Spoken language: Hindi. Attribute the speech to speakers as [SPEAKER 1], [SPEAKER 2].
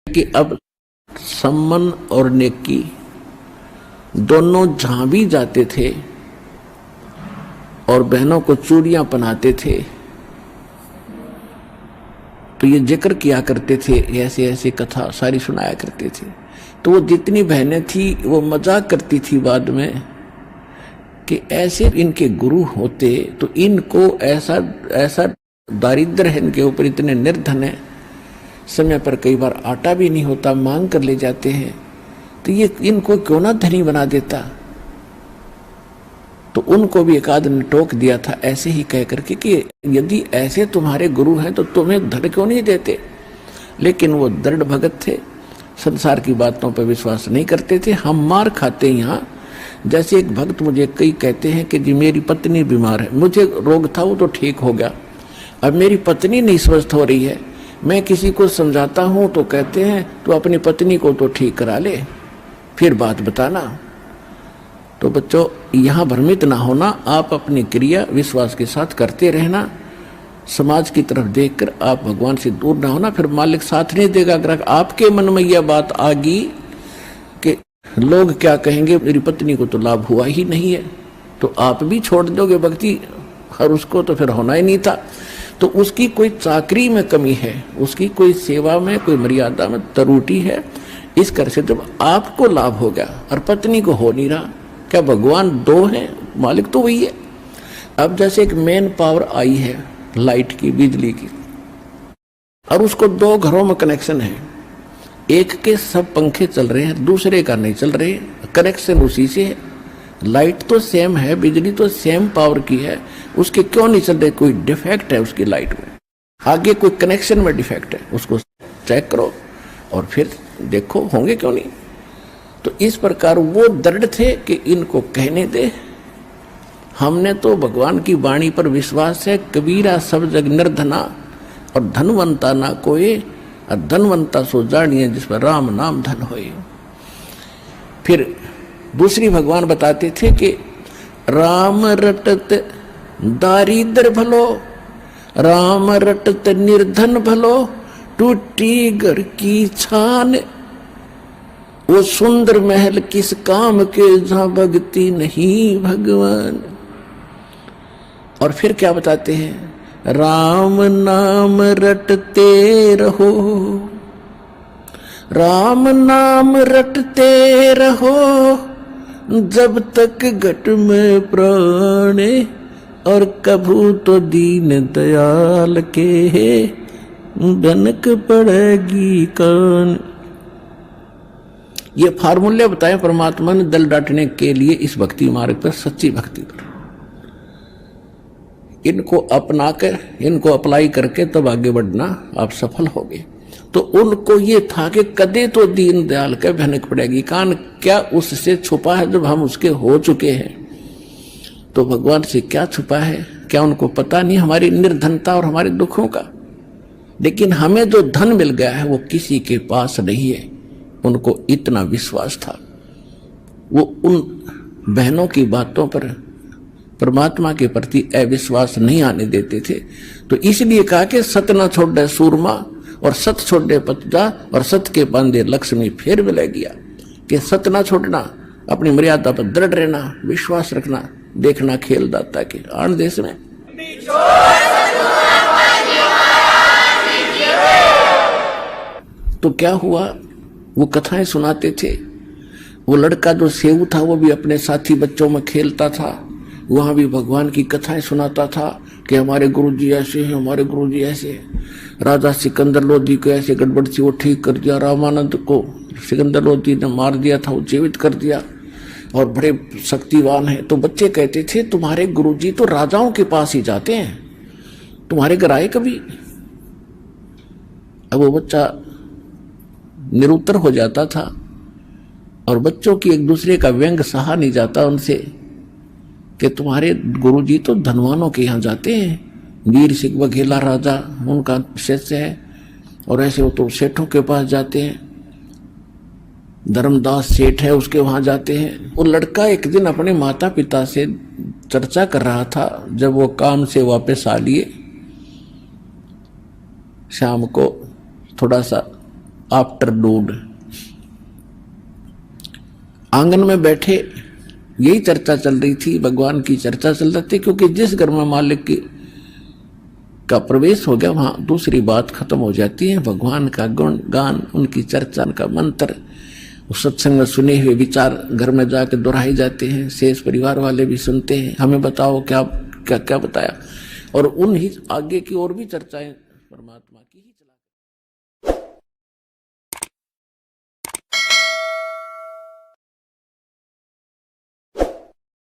[SPEAKER 1] कि अब सम्मन और नेकी दोनों जहां भी जाते थे और बहनों को चूड़ियां पहनाते थे तो ये जिक्र किया करते थे, ऐसे ऐसे कथा सारी सुनाया करते थे। तो वो जितनी बहनें थी वो मजाक करती थी बाद में कि ऐसे इनके गुरु होते तो इनको ऐसा ऐसा दारिद्र है इनके ऊपर, इतने निर्धन है, समय पर कई बार आटा भी नहीं होता, मांग कर ले जाते हैं, तो ये इनको क्यों ना धनी बना देता। तो उनको भी एक आदमी ने टोक दिया था ऐसे ही कह करके कि यदि ऐसे तुम्हारे गुरु हैं तो तुम्हें धन क्यों नहीं देते। लेकिन वो दृढ़ भगत थे, संसार की बातों पर विश्वास नहीं करते थे। हम मार खाते यहाँ, जैसे एक भक्त मुझे कई कहते हैं कि जी मेरी पत्नी बीमार है, मुझे रोग था वो तो ठीक हो गया, अब मेरी पत्नी नहीं स्वस्थ हो रही है, मैं किसी को समझाता हूँ तो कहते हैं तो अपनी पत्नी को तो ठीक करा ले फिर बात बताना। तो बच्चों यहाँ भ्रमित ना होना, आप अपनी क्रिया विश्वास के साथ करते रहना, समाज की तरफ देखकर आप भगवान से दूर ना होना, फिर मालिक साथ नहीं देगा। अगर आपके मन में यह बात आ गई कि लोग क्या कहेंगे, मेरी पत्नी को तो लाभ हुआ ही नहीं है, तो आप भी छोड़ दोगे भक्ति और उसको तो फिर होना ही नहीं था। तो उसकी कोई चाकरी में कमी है, उसकी कोई सेवा में कोई मर्यादा में त्रुटि है। इस कर से जब आपको लाभ हो गया और पत्नी को हो नहीं रहा, क्या भगवान दो हैं, मालिक तो वही है। अब जैसे एक मेन पावर आई है लाइट की, बिजली की, और उसको दो घरों में कनेक्शन है, एक के सब पंखे चल रहे हैं, दूसरे का नहीं चल रहे, कनेक्शन उसी से है। लाइट तो सेम है, बिजली तो सेम पावर की है, उसके क्यों नहीं चल रहे, कोई डिफेक्ट है उसकी लाइट में, आगे कोई कनेक्शन में डिफेक्ट है, उसको चेक करो और फिर देखो होंगे क्यों नहीं। तो इस प्रकार वो दृढ़ थे कि इनको कहने दे, हमने तो भगवान की वाणी पर विश्वास है, कबीरा सब जग निर्धना और धनवंता ना कोई, और धनवंता सो जानिए जिस पर राम नाम धन होए। फिर दूसरी भगवान बताते थे कि राम रटत दारिद्र भलो, राम रटत निर्धन भलो, टूटी घर की छान, वो सुंदर महल किस काम के जहां भक्ति नहीं भगवान। और फिर क्या बताते हैं, राम नाम रटते रहो, राम नाम रटते रहो, जब तक घट में प्राण, और कभू तो दीन दयाल के बनक पड़ेगी कान। ये फार्मूले बताए परमात्मा ने दल डांटने के लिए इस भक्ति मार्ग पर, सच्ची भक्ति पर। इनको अपना कर, इनको अप्लाई करके तब आगे बढ़ना आप सफल होगे। तो उनको ये था कि कदे तो दीन दयाल के भनक पड़ेगी कान, क्या उससे छुपा है जब हम उसके हो चुके हैं। तो भगवान से क्या छुपा है, क्या उनको पता नहीं हमारी निर्धनता और हमारे दुखों का। लेकिन हमें जो धन मिल गया है वो किसी के पास नहीं है, उनको इतना विश्वास था। वो उन बहनों की बातों पर, परमात्मा के प्रति अविश्वास नहीं आने देते थे। तो इसलिए कहा कि सत न छोड़े सूरमा और सत छोड़े पतजा, और सत के बांधे लक्ष्मी फिर मिले गया। कि सत न छोड़ना, अपनी मर्यादा पर दृढ़ रहना, विश्वास रखना, देखना खेल दाता के आन देश में। तो क्या हुआ, वो कथाएं सुनाते थे। वो लड़का जो सेऊ था वो भी अपने साथी बच्चों में खेलता था, वहां भी भगवान की कथाएं सुनाता था कि हमारे गुरुजी ऐसे हैं, हमारे गुरुजी ऐसे हैं। राजा सिकंदर लोधी को ऐसे गड़बड़ थी वो ठीक कर दिया, रामानंद को सिकंदर लोधी ने मार दिया था वो जीवित कर दिया, और बड़े शक्तिवान हैं। तो बच्चे कहते थे तुम्हारे गुरुजी तो राजाओं के पास ही जाते हैं, तुम्हारे घर आए कभी। अब वो बच्चा निरुत्तर हो जाता था, और बच्चों की एक दूसरे का व्यंग सहा नहीं जाता उनसे कि तुम्हारे गुरुजी तो धनवानों के यहाँ जाते हैं, वीर सिंह बघेला राजा उनका शिष्य है, और ऐसे वो तो सेठों के पास जाते हैं, धर्मदास सेठ है उसके वहां जाते हैं। वो लड़का एक दिन अपने माता पिता से चर्चा कर रहा था, जब वो काम से वापस आ लिए, शाम को थोड़ा सा आफ्टरनून आंगन में बैठे यही चर्चा चल रही थी, भगवान की चर्चा चल रही थी, क्योंकि जिस घर में मालिक की का प्रवेश हो गया वहां दूसरी बात खत्म हो जाती है। भगवान का गुण गान, उनकी चर्चा, उनका मंत्र, सत्संग में सुने हुए विचार घर में जाकर दोहराए जाते हैं। शेष परिवार वाले भी सुनते हैं, हमें बताओ क्या क्या क्या बताया, और उन ही आगे की और भी चर्चाएं परमात्मा की ही